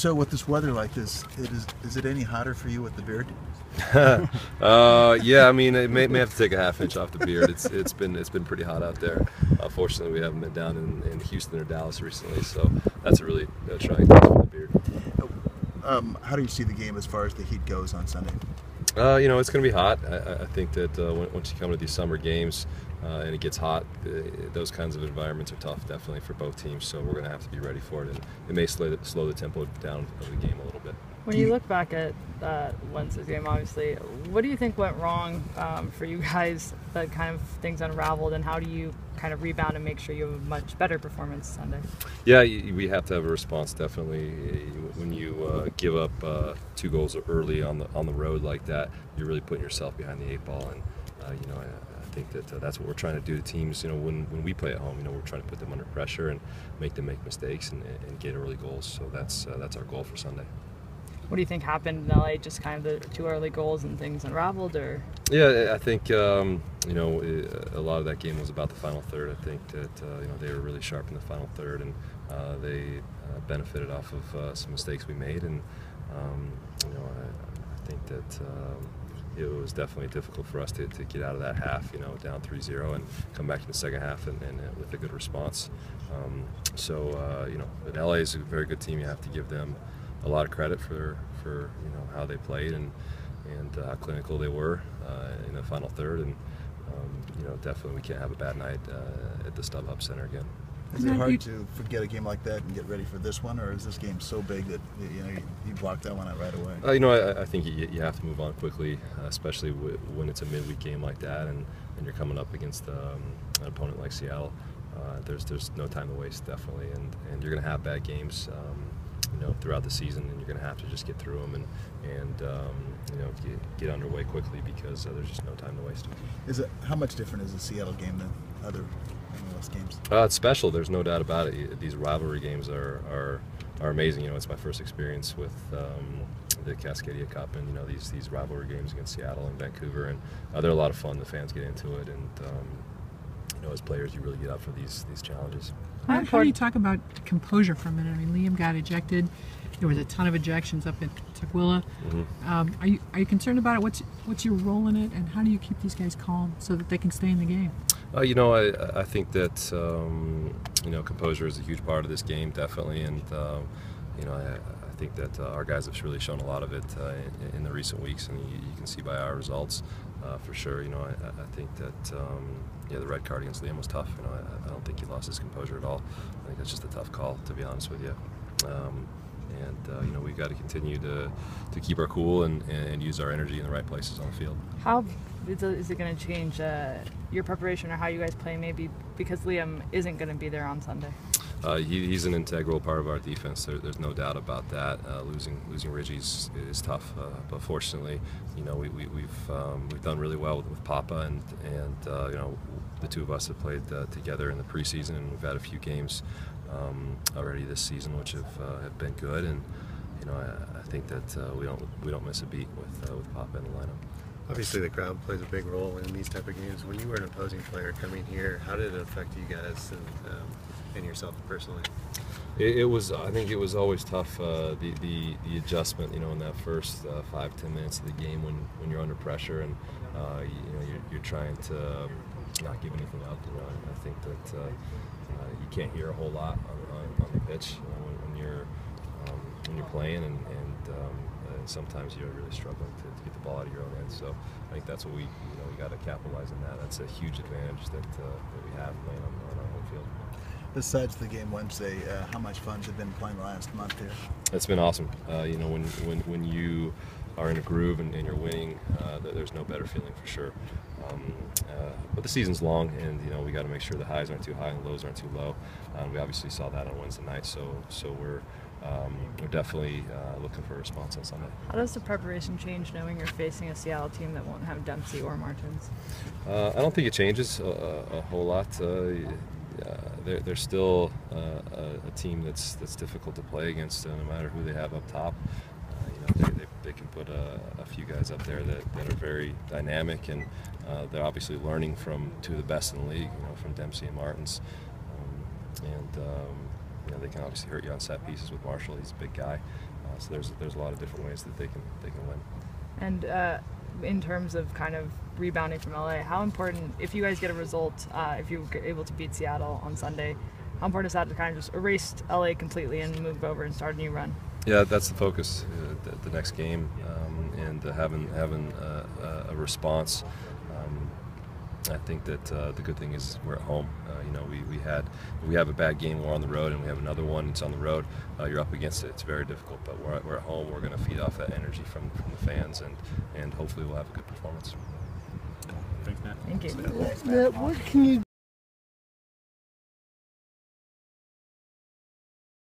So with this weather like this, is it any hotter for you with the beard? Yeah, I mean, it may have to take a half-inch off the beard. It's been pretty hot out there. Fortunately, we haven't been down in Houston or Dallas recently, so that's a really trying time for the beard. How do you see the game as far as the heat goes on Sunday? It's going to be hot. I think that once you come to these summer games and it gets hot, those kinds of environments are tough, definitely, for both teams. So we're going to have to be ready for it, and it may slow the tempo down of the game a little bit. When you look back at that Wednesday's game, obviously, what do you think went wrong for you guys that kind of things unraveled, and how do you kind of rebound and make sure you have a much better performance Sunday? Yeah, we have to have a response, definitely. When you give up 2 goals early on the road like that, you're really putting yourself behind the 8 ball, and I think that that's what we're trying to do to teams. When we play at home, we're trying to put them under pressure and make them make mistakes and get early goals. So that's our goal for Sunday. What do you think happened in LA? Just kind of the 2 early goals and things unraveled, or? Yeah, I think a lot of that game was about the final third. I think that they were really sharp in the final third, and they benefited off of some mistakes we made. And I think that it was definitely difficult for us to get out of that half, down 3-0, and come back in the second half and with a good response. But LA is a very good team. You have to give them a lot of credit for how they played and how clinical they were in the final third, and definitely we can't have a bad night at the StubHub Center again. Is it hard to forget a game like that and get ready for this one, or is this game so big that you blocked that one out right away? I think you have to move on quickly, especially when it's a midweek game like that, and you're coming up against an opponent like Seattle. There's no time to waste, definitely, and you're going to have bad games throughout the season, and you're going to have to just get through them and get underway quickly, because there's just no time to waste. How much different is the Seattle game than other MLS games? It's special. There's no doubt about it. These rivalry games are amazing. It's my first experience with the Cascadia Cup, and these rivalry games against Seattle and Vancouver, and they're a lot of fun. The fans get into it, and as players, you really get up for these challenges. How do you talk about composure for a minute? I mean, Liam got ejected. There was a ton of ejections up in Tukwila. Mm-hmm. Are you concerned about it? What's your role in it, and how do you keep these guys calm so that they can stay in the game? I think that composure is a huge part of this game, definitely, and I think that our guys have really shown a lot of it in the recent weeks, and you can see by our results for sure. I think that the red card against Liam was tough. I don't think he lost his composure at all. I think that's just a tough call, to be honest with you. We've got to continue to keep our cool and use our energy in the right places on the field. How is it going to change your preparation, or how you guys play, maybe because Liam isn't going to be there on Sunday? He's an integral part of our defense. There's no doubt about that. Losing Reggie is tough, but fortunately, we've done really well with Papa, and the 2 of us have played together in the preseason, and we've had a few games already this season which have been good, and I think that we don't miss a beat with Papa in the lineup. Obviously, the crowd plays a big role in these type of games. When you were an opposing player coming here, how did it affect you guys and yourself personally? I think it was always tough, the adjustment, in that first 5-10 minutes of the game when you're under pressure, and you're trying to not give anything up. I think that you can't hear a whole lot on the pitch when you're playing, and sometimes you're really struggling to get the ball out of your own end. So I think that's what we got to capitalize on that. That's a huge advantage that we have playing on our home field. Besides the game Wednesday, how much fun has it been playing the last month here? It's been awesome. When you are in a groove and you're winning, there's no better feeling for sure. But the season's long, and we got to make sure the highs aren't too high and the lows aren't too low. We obviously saw that on Wednesday night, so we're definitely looking for a response on Sunday. How does the preparation change knowing you're facing a Seattle team that won't have Dempsey or Martins? I don't think it changes a whole lot. They're still a team that's difficult to play against, no matter who they have up top. They can put a few guys up there that are very dynamic, and they're obviously learning from 2 of the best in the league, from Dempsey and Martins. They can obviously hurt you on set pieces with Marshall. He's a big guy. So there's a lot of different ways that they can win. And in terms of kind of rebounding from LA, how important, if you guys get a result, if you're able to beat Seattle on Sunday, how important is that to kind of just erase LA completely and move over and start a new run? Yeah, that's the focus. The next game, and having a response. I think that the good thing is we're at home. We have a bad game, we're on the road, and we have another one. It's on the road. You're up against it. It's very difficult, but we're at home. We're going to feed off that energy from the fans, and hopefully we'll have a good performance. Thanks, Matt. Thank you. Matt, what can you